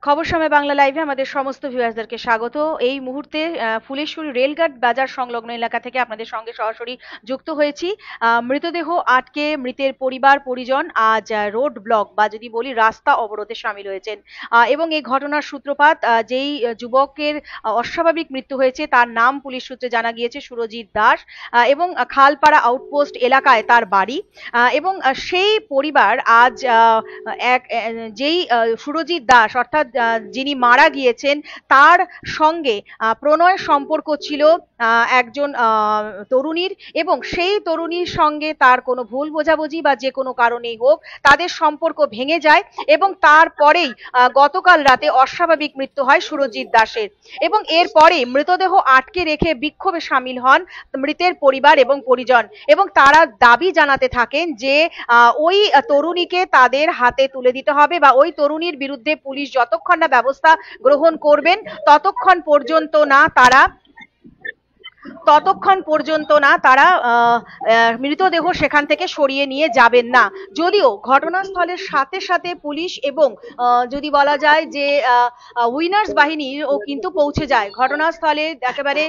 খবর সময় বাংলা লাইভে আমাদের সমস্ত ভিউয়ার্সদেরকে স্বাগত। এই মুহূর্তে ফুলেশ্বরী রেলঘাট বাজার সংলগ্ন এলাকা থেকে আপনাদের সঙ্গে সরাসরি যুক্ত হয়েছি। মৃতদেহ আটকে মৃতের পরিবার পরিজন আজ রোড ব্লক বা যদি বলি রাস্তা অবরোধে সামিল হয়েছেন। এবং এই ঘটনার সূত্রপাত যেই যুবকের অস্বাভাবিক মৃত্যু হয়েছে তার নাম পুলিশ সূত্রে জানা গিয়েছে সুরজিৎ দাস, এবং খালপাড়া আউটপোস্ট এলাকায় তার বাড়ি। এবং সেই পরিবার আজ এক যেই সুরজিৎ দাস অর্থাৎ যিনি মারা গিয়েছেন তার সঙ্গে প্রণয় সম্পর্ক ছিল একজন তরুণীর, এবং সেই তরুণীর সঙ্গে তার কোনো ভুল বোঝাবুঝি বা যে কোনো কারণেই হোক তাদের সম্পর্ক ভেঙে যায়, এবং তারপরেই গতকাল রাতে অস্বাভাবিক মৃত্যু হয় সুরজিৎ দাসের। এবং এরপরে মৃতদেহ আটকে রেখে বিক্ষোভে সামিল হন মৃতের পরিবার এবং পরিজন, এবং তারা দাবি জানাতে থাকেন যে ওই তরুণীকে তাদের হাতে তুলে দিতে হবে বা ওই তরুণীর বিরুদ্ধে পুলিশ যতক্ষণ না ব্যবস্থা গ্রহণ করবেন ততক্ষণ পর্যন্ত না তারা মৃতদেহ সেখান থেকে সরিয়ে নিয়ে যাবেন না। যদিও ঘটনাস্থলের সাথে সাথে পুলিশ এবং যদি বলা যায় যে উইনার্স বাহিনীও কিন্তু পৌঁছে যায় ঘটনাস্থলে, একেবারে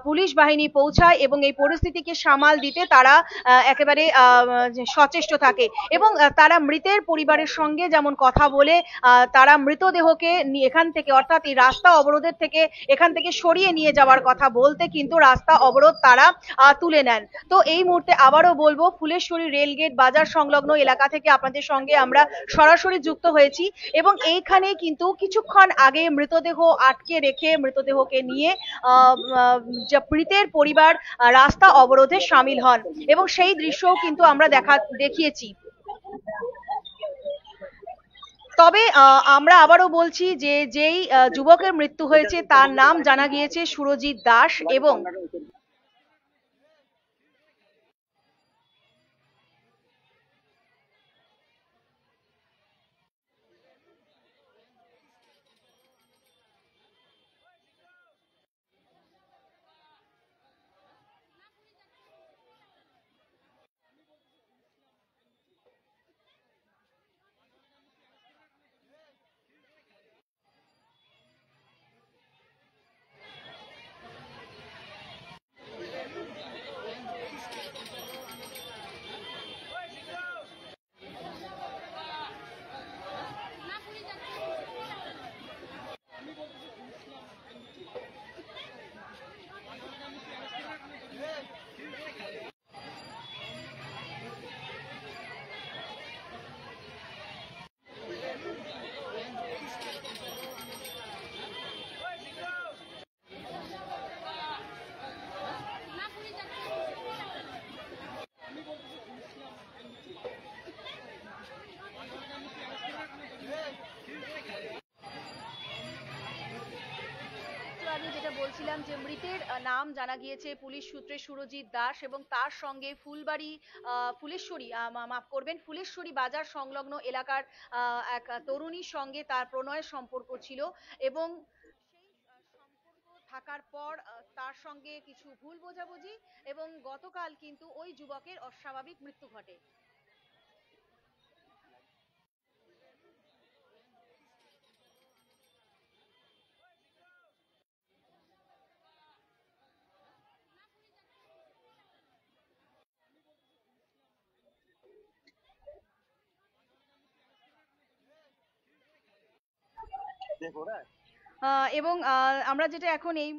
পুলিশ বাহিনী পৌঁছায় এবং এই পরিস্থিতিকে সামাল দিতে তারা একেবারে সচেষ্ট থাকে, এবং তারা মৃতের পরিবারের সঙ্গে যেমন কথা বলে তারা মৃতদেহকে এখান থেকে অর্থাৎ এই রাস্তা অবরোধের থেকে এখান থেকে সরিয়ে নিয়ে যাওয়ার কথা বলতে কিন্তু রাস্তা অবরোধ তারা তুলে নেন। তো এই মুহূর্তে আবারও বলবো ফুলেশ্বরী রেলগেট বাজার সংলগ্ন এলাকা থেকে আপনাদের সঙ্গে আমরা সরাসরি যুক্ত হয়েছি, এবং এইখানে কিন্তু কিছুক্ষণ আগে মৃতদেহ আটকে রেখে মৃতদেহকে নিয়ে মৃতের পরিবার রাস্তা অবরোধে সামিল হন, এবং সেই দৃশ্যও কিন্তু আমরা দেখিয়েছি। তবে আমরা আবারও বলছি যে যেই যুবকের মৃত্যু হয়েছে তার নাম জানা গিয়েছে সুরজিৎ দাস, এবং আমি যেটা বলছিলাম যে মৃতের নাম জানা গিয়েছে পুলিশ সূত্রে সুরজিৎ দাস, এবং তার সঙ্গে ফুলেশ্বরী মাফ করবেন ফুলেশ্বরী বাজার সংলগ্ন এলাকার এক তরুণীর সঙ্গে তার প্রণয়ের সম্পর্ক ছিল, এবং সেই সম্পর্ক থাকার পর তার সঙ্গে কিছু ভুল বোঝাবুঝি, এবং গতকাল কিন্তু ওই যুবকের অস্বাভাবিক মৃত্যু ঘটে। এবং আমরা যেটা এখন এই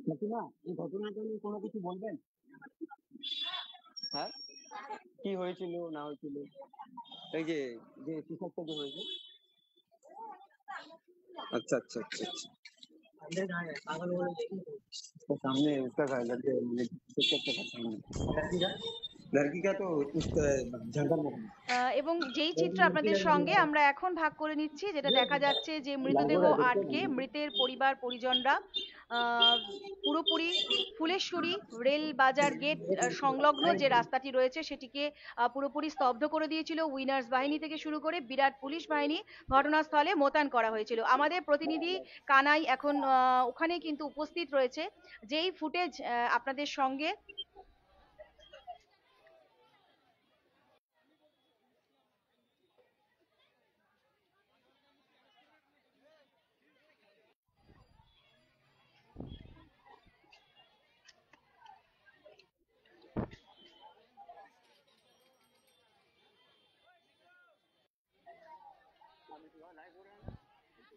কাকিমা, এই ঘটনাটা নিয়ে কোনো কিছু বলবেন? হ্যাঁ, কি হয়েছিল না হয়েছিল? এই যে যে সুসাইডটা যে হয়েছে। अच्छा अच्छा अच्छा अच्छा। तो सामने उसका घर लगे, मतलब पिक्चर के सामने। लड़की का तो उस झंडा में এবং যেই চিত্র আপনাদের সঙ্গে আমরা এখন ভাগ করে নিচ্ছি, যেটা দেখা যাচ্ছে যে মৃতদেহ আটকে মৃতের পরিবার পরিজনরা পুরোপুরি ফুলেশ্বরী রেল বাজার গেট সংলগ্ন যে রাস্তাটি রয়েছে সেটিকে পুরোপুরি স্তব্ধ করে দিয়েছিল। উইনার্স বাহিনী থেকে শুরু করে বিরাট পুলিশ বাহিনী ঘটনাস্থলে মোতায়েন করা হয়েছিল। আমাদের প্রতিনিধি কানাই এখন ওখানে কিন্তু উপস্থিত রয়েছে। যেই ফুটেজ আপনাদের সঙ্গে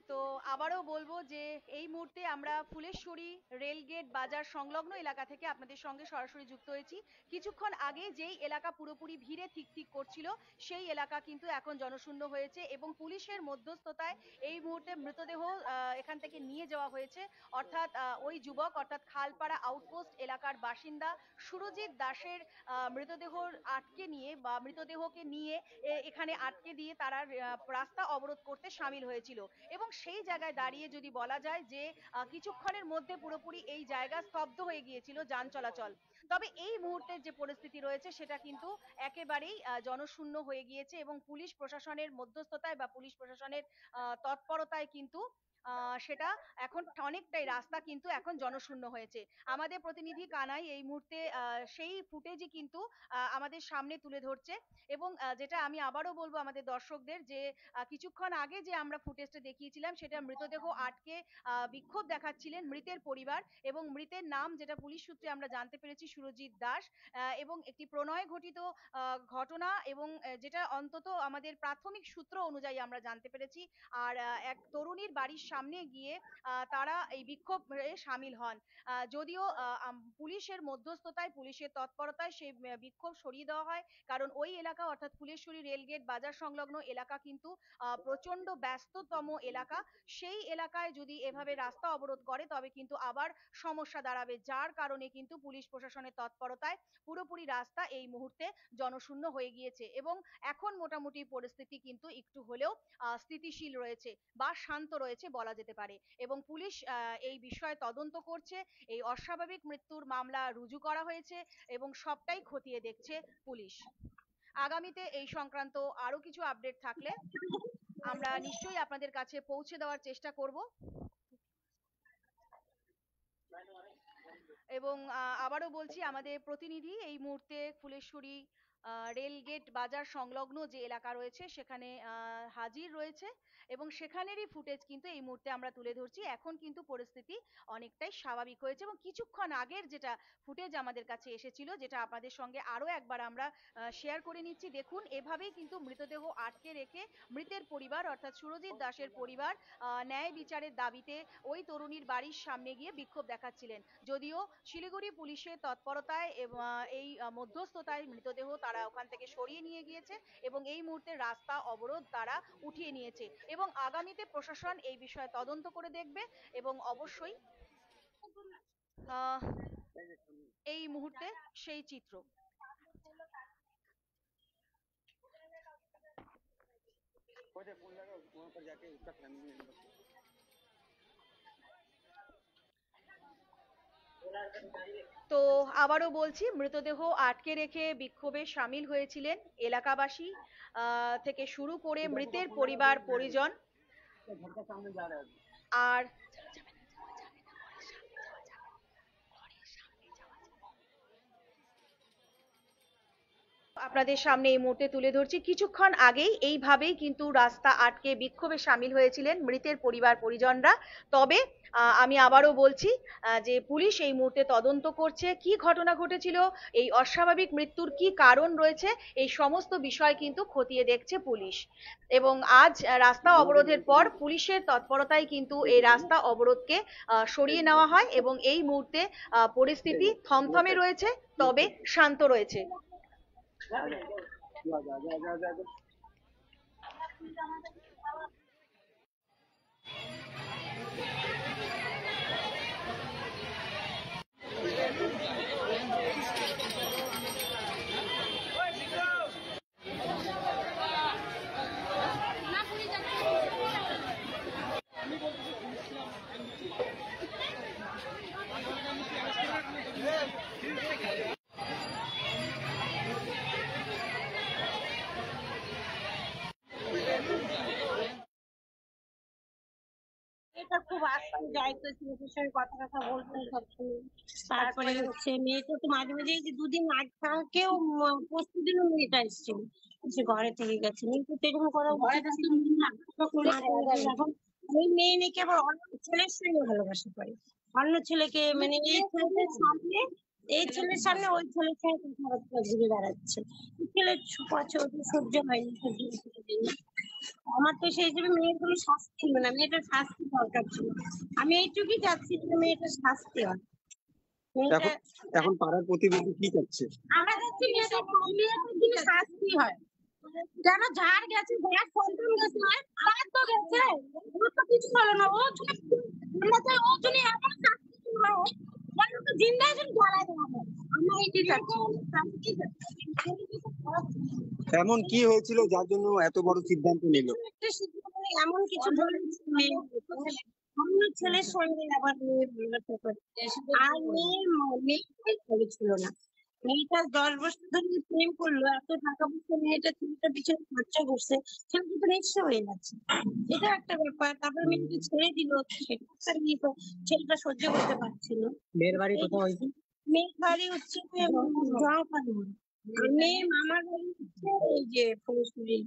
তো আবারও বলবো যে এই মুহূর্তে আমরা ফুলেশ্বরী রেলগেট বাজার সংলগ্ন এলাকা থেকে আপনাদের সঙ্গে সরাসরি যুক্ত হয়েছি। কিছুক্ষণ আগে যেই এলাকা পুরোপুরি ভিড়ে থিকথিক করছিল সেই এলাকা কিন্তু এখন জনশূন্য হয়েছে এবং পুলিশের মধ্যস্থতায় এই মুহূর্তে মৃতদেহ এখান থেকে নিয়ে যাওয়া হয়েছে। অর্থাৎ ওই যুবক অর্থাৎ খালপাড়া আউটপোস্ট এলাকার বাসিন্দা সুরজিৎ দাসের মৃতদেহ আটকে নিয়ে বা মৃতদেহকে নিয়ে এখানে আটকে দিয়ে তারা রাস্তা অবরোধ করতে সামিল হয়েছিল এবং সেই জায়গায় দাঁড়িয়ে যদি বলা যায় যে কিছুক্ষণের মধ্যে পুরোপুরি এই জায়গা স্তব্ধ হয়ে গিয়েছিল যান চলাচল। তবে এই মুহূর্তের যে পরিস্থিতি রয়েছে সেটা কিন্তু একেবারেই জনশূন্য হয়ে গিয়েছে এবং পুলিশ প্রশাসনের মধ্যস্থতায় বা পুলিশ প্রশাসনের তৎপরতায় কিন্তু সেটা এখন অনেকটাই রাস্তা কিন্তু এখন জনশূন্য হয়েছে। আমাদের প্রতিনিধি কানাই এই মুহূর্তে সেই ফুটেজই কিন্তু আমাদের সামনে তুলে ধরছে এবং যেটা আমি আবারও বলবো আমাদের দর্শকদের যে কিছুক্ষণ আগে যে আমরা ফুটেজটা দেখিয়েছিলাম সেটা মৃতদেহ আটকে বিক্ষোভ দেখাচ্ছিলেন মৃতের পরিবার এবং মৃতের নাম যেটা পুলিশ সূত্রে আমরা জানতে পেরেছি সুরজিৎ দাস এবং একটি প্রণয় ঘটিত ঘটনা এবং যেটা অন্তত আমাদের প্রাথমিক সূত্র অনুযায়ী আমরা জানতে পেরেছি। আর এক তরুণীর বাড়ির সামনে গিয়ে তারা এই বিক্ষোভে সামিল হন। যদিও পুলিশের মধ্যস্থতায় পুলিশের তৎপরতায় সেই বিক্ষোভ সরিয়ে দেওয়া হয়, কারণ ওই এলাকা অর্থাৎ ফুলেশ্বরী রেলগেট বাজার সংলগ্ন এলাকা কিন্তু প্রচন্ড ব্যস্ততম এলাকা। সেই এলাকায় যদি এভাবে রাস্তা অবরোধ করে তবে কিন্তু আবার সমস্যা দাঁড়াবে, যার কারণে কিন্তু পুলিশ প্রশাসনের তৎপরতায় পুরোপুরি রাস্তা এই মুহূর্তে জনশূন্য হয়ে গিয়েছে এবং এখন মোটামুটি পরিস্থিতি কিন্তু একটু হলেও স্থিতিশীল রয়েছে বা শান্ত রয়েছে বলা যেতে পারে এবং পুলিশ এই বিষয়ে তদন্ত করছে। এই অস্বাভাবিক মৃত্যুর মামলা রুজু করা হয়েছে এবং সবটাই খতিয়ে দেখছে পুলিশ। আগামীতে এই সংক্রান্ত আরো কিছু আপডেট থাকলে আমরা নিশ্চয়ই আপনাদের কাছে পৌঁছে দেওয়ার চেষ্টা করব এবং আবারও বলছি আমাদের প্রতিনিধি এই মুহূর্তে ফুলেশ্বরী রেলগেট বাজার সংলগ্ন যে এলাকা রয়েছে সেখানে হাজির রয়েছে এবং সেখানেরই ফুটেজ কিন্তু এই মুহূর্তে আমরা তুলে ধরছি। এখন কিন্তু পরিস্থিতি অনেকটাই স্বাভাবিক হয়েছে এবং কিছুক্ষণ আগের যেটা ফুটেজ আমাদের কাছে এসেছিল যেটা আপনাদের সঙ্গে আরো একবার আমরা শেয়ার করে নিচ্ছি। দেখুন, এভাবেই কিন্তু মৃতদেহ আটকে রেখে মৃতের পরিবার অর্থাৎ সুরজিৎ দাসের পরিবার ন্যায় বিচারের দাবিতে ওই তরুণীর বাড়ির সামনে গিয়ে বিক্ষোভ দেখাচ্ছিলেন। যদিও শিলিগুড়ি পুলিশের তৎপরতায় এই মধ্যস্থতায় মৃতদেহ তারা ওখান থেকে সরিয়ে নিয়ে গিয়েছে এবং এই মুহূর্তে রাস্তা অবরোধ তারা উঠিয়ে নিয়েছে এবং আগামীতে প্রশাসন এই বিষয়ে তদন্ত করে দেখবে এবং অবশ্যই এই মুহূর্তে সেই চিত্র। তো আবারও বলছি, মৃতদেহ আটকে রেখে বিক্ষোভে সামিল হয়েছিলেন এলাকাবাসী থেকে শুরু করে মৃতের পরিবার পরিজন। আর আপনাদের সামনে এই মুহূর্তে তুলে ধরছি, কিছুক্ষণ আগেই এইভাবেই কিন্তু রাস্তা আটকে বিক্ষোভে সামিল হয়েছিলেন মৃতের পরিবার পরিজনরা। তবে আমি আবারও বলছি যে পুলিশ এই মুহূর্তে তদন্ত করছে কি ঘটনা ঘটেছিল, এই অস্বাভাবিক মৃত্যুর কি কারণ রয়েছে, এই সমস্ত বিষয় কিন্তু খতিয়ে দেখছে পুলিশ এবং আজ রাস্তা অবরোধের পর পুলিশের তৎপরতায় কিন্তু এই রাস্তা অবরোধকে সরিয়ে নেওয়া হয় এবং এই মুহূর্তে পরিস্থিতি থমথমে রয়েছে তবে শান্ত রয়েছে। মেয়েটা খুব আসতো যাইতো, ছেলেদের সঙ্গে কথা কথা বলতো সবসময়। তারপরে হচ্ছে মেয়েটা তো মাঝে মাঝে এই যে দুদিন আগে থাকেও, পরশু দিনও মেয়েটা এসেছিল, সে ঘরে থেকে গেছে। মেয়েটা তো এরকম করা উচিত ছিল না। এখন ওই মেয়ে নাকি আবার অন্য ছেলের সঙ্গে ভালোবাসা করে, অন্য ছেলেকে, মানে এই ছেলের সামনে ওই ছেলের সঙ্গে কথাবার্তা ঘুরে বেড়াচ্ছে। ছেলের আছে, ওটা সহ্য হয়নি, সহ্য করতে পারেনি। আমার তো সেই হিসেবে মেয়ের কোনো শাস্তি ছিল না, মেয়েটার শাস্তি দরকার ছিল। আমি এইটুকুই চাচ্ছি যে মেয়েটার শাস্তি হয়। মেয়েটা, এখন এখন পাড়ার প্রতিবেশী কি চাচ্ছে? আমরা চাচ্ছি মেয়েটার কোনো শাস্তি হয়। কেন ঝাড় গেছে, যার সন্তান গেছে, তার তো গেছে, ওর তো কিছু হলো না। ও যদি, আমরা চাই ও যদি এমন শাস্তি না হয়, যেন ওকে জিন্দায় যেন জ্বালায় দেওয়া হয়। আমরা এইটাই চাচ্ছি। শাস্তি চাচ্ছি। এমন কি হয়েছিল যার জন্য এত বড় সিদ্ধান্ত নিল? একটা সিদ্ধান্ত নেই, এমন কিছু বলেছে মেয়ে, অন্য ছেলের সঙ্গে আবার মেয়ে ভালোবাসা করছে। আর মেয়েটাই ভালো ছিল না। মেয়েটা 10 বছর ধরে যে প্রেম করলো, এত টাকা পয়সা মেয়েটা ছেলেটার পিছনে খরচা করছে, ছেলেটা তো নিঃস্ব হয়ে যাচ্ছে। এটা একটা ব্যাপার। তারপর মেয়েকে ছেড়ে দিল, সেটা একটা নিয়ে তো ছেলেটা সহ্য করতে পারছিল। মেয়ের বাড়ি কোথায় হয়েছে? মেয়ের বাড়ি হচ্ছে জড়াপানি। আর মেয়ের মামার বাড়ি হচ্ছে এই যে ফুলসুরি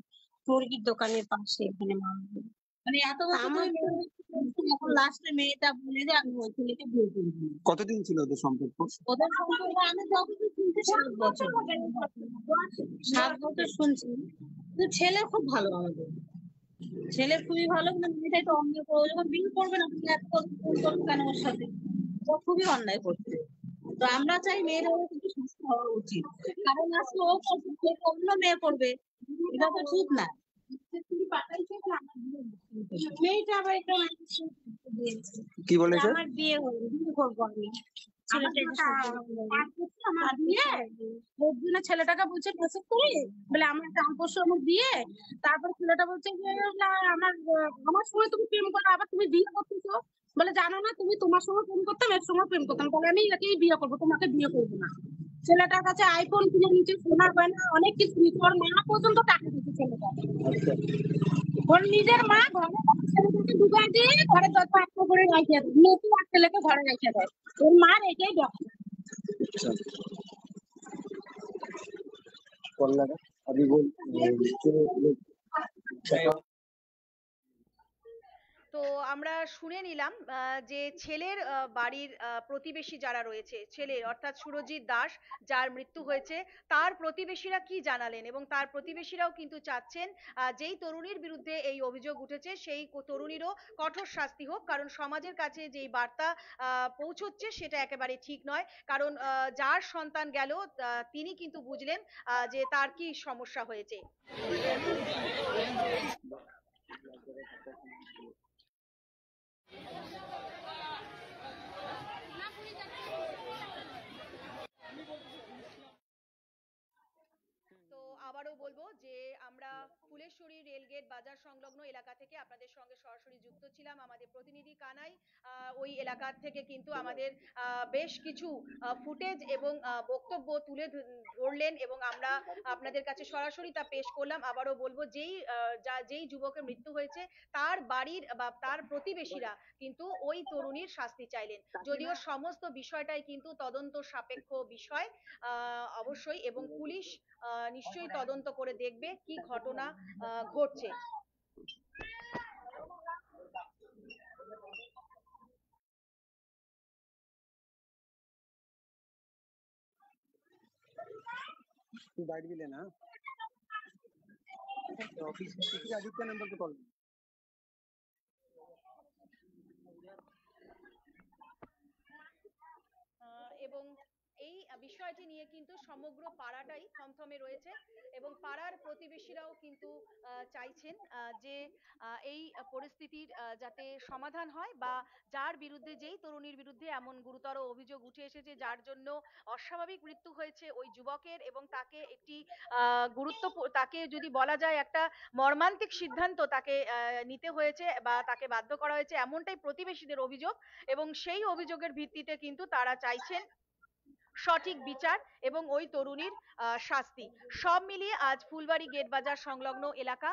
মুরগির দোকানের পাশে, এখানে মামার বাড়ি। মানে এত বছর ধরে এখন লাস্টে মেয়েটা বলে যে আমি ওই ছেলেকে বিয়ে করবো। কতদিন ছিল ওদের সম্পর্ক? ওদের সম্পর্ক আমি যতদূর শুনছি 7 বছর। 7 বছর শুনছি। কিন্তু ছেলে খুব ভালো আমাদের, ছেলে খুবই ভালো, কিন্তু মেয়েটা একটু অন্যায় করে। ও যখন বিয়ে করবে না, তুমি এত ফোন করবে কেন ওর সাথে? ও খুবই অন্যায় করছে। তো আমরা চাই মেয়েরা কিন্তু সুস্থ হওয়া উচিত, কারণ আজকে ও করছে, সে তো অন্য মেয়ে করবে, এটা তো ঠিক না। মেয়েটা আবার একটা কি বলেছে? আমার বিয়ে হলো, বিয়ে করবো আমি। ছেলেটা এটা আমার বিয়ে, ওর জন্য ছেলেটাকে বলছে মেসেজ করে, বলে আমার কাল পরশু আমার বিয়ে। তারপর ছেলেটা বলছে যে না, আমার সঙ্গে তুমি প্রেম করো, আবার তুমি বিয়ে করতেছো। বলে জানো না, তুমি তোমার সঙ্গে প্রেম করতাম, এর সঙ্গে প্রেম করতাম, বলে আমি একেই বিয়ে করবো, তোমাকে বিয়ে করবো না। ছেলেটার কাছে আইফোন কিনে নিচে, সোনার গয়না অনেক কিছু নিচ্ছে, ওর মা পর্যন্ত টাকা দিচ্ছে ছেলেটা। ওর নিজের মা ঘরে ছেলেটাকে ঢুকাই দিয়ে ঘরে যত আটকা করে রাখিয়ে দেয়, নতুন আর ছেলেকে ঘরে রাখিয়ে দেয়। ওর মার এটাই ব্যাপার। কল্যাণ अभी बोल তো আমরা শুনে নিলাম যে ছেলের বাড়ির প্রতিবেশী যারা রয়েছে, ছেলের অর্থাৎ সুরজিৎ দাস যার মৃত্যু হয়েছে, তার প্রতিবেশীরা কি জানালেন, এবং তার প্রতিবেশীরাও কিন্তু চাচ্ছেন যেই তরুণীর বিরুদ্ধে এই অভিযোগ উঠেছে সেই তরুণীরও কঠোর শাস্তি হোক, কারণ সমাজের কাছে যেই বার্তা পৌঁছচ্ছে সেটা একেবারে ঠিক নয়। কারণ যার সন্তান গেল, তিনি কিন্তু বুঝলেন যে তার কি সমস্যা হয়েছে। তো আবারও বলবো যে আমরা ফুলেশ্বরী রেলগেট বাজার সংলগ্ন এলাকা থেকে আপনাদের সঙ্গে সরাসরি যুক্ত ছিলাম। আমাদের প্রতিনিধি কানাই ওই এলাকার থেকে কিন্তু আমাদের বেশ কিছু ফুটেজ এবং বক্তব্য তুলে ধরলেন, এবং আমরা আপনাদের কাছে সরাসরি তা পেশ করলাম। আবারও বলবো যেই যুবকের মৃত্যু হয়েছে তার বাড়ির বা তার প্রতিবেশীরা কিন্তু ওই তরুণীর শাস্তি চাইলেন, যদিও সমস্ত বিষয়টাই কিন্তু তদন্ত সাপেক্ষ বিষয় অবশ্যই, এবং পুলিশ নিশ্চয়ই তদন্ত করে দেখবে কি ঘটনা ঘটছে। तू बाइट भी लेना ऑफिस किसी आदित्य नंबर पे कॉल এবং এই বিষয়টি নিয়ে কিন্তু সমগ্র পাড়াটাই থমথমে রয়েছে, এবং পাড়ার প্রতিবেশীরাও কিন্তু চাইছেন যে এই পরিস্থিতির যাতে সমাধান হয়, বা যার বিরুদ্ধে, যেই তরুণীর বিরুদ্ধে এমন গুরুতর অভিযোগ উঠে এসেছে, যার জন্য অস্বাভাবিক মৃত্যু হয়েছে ওই যুবকের, এবং তাকে একটি তাকে যদি বলা যায় একটা মর্মান্তিক সিদ্ধান্ত তাকে নিতে হয়েছে বা তাকে বাধ্য করা হয়েছে, এমনটাই প্রতিবেশীদের অভিযোগ। এবং সেই অভিযোগের ভিত্তিতে কিন্তু তারা চাইছেন সঠিক বিচার এবং ওই তরুণীর শাস্তি। সব মিলিয়ে আজ ফুলবাড়ি গেট বাজার সংলগ্ন এলাকা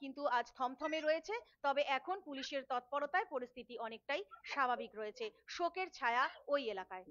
কিন্তু আজ থমথমে রয়েছে। তবে এখন পুলিশের তৎপরতায় পরিস্থিতি অনেকটাই স্বাভাবিক রয়েছে। শোকের ছায়া ওই এলাকায়।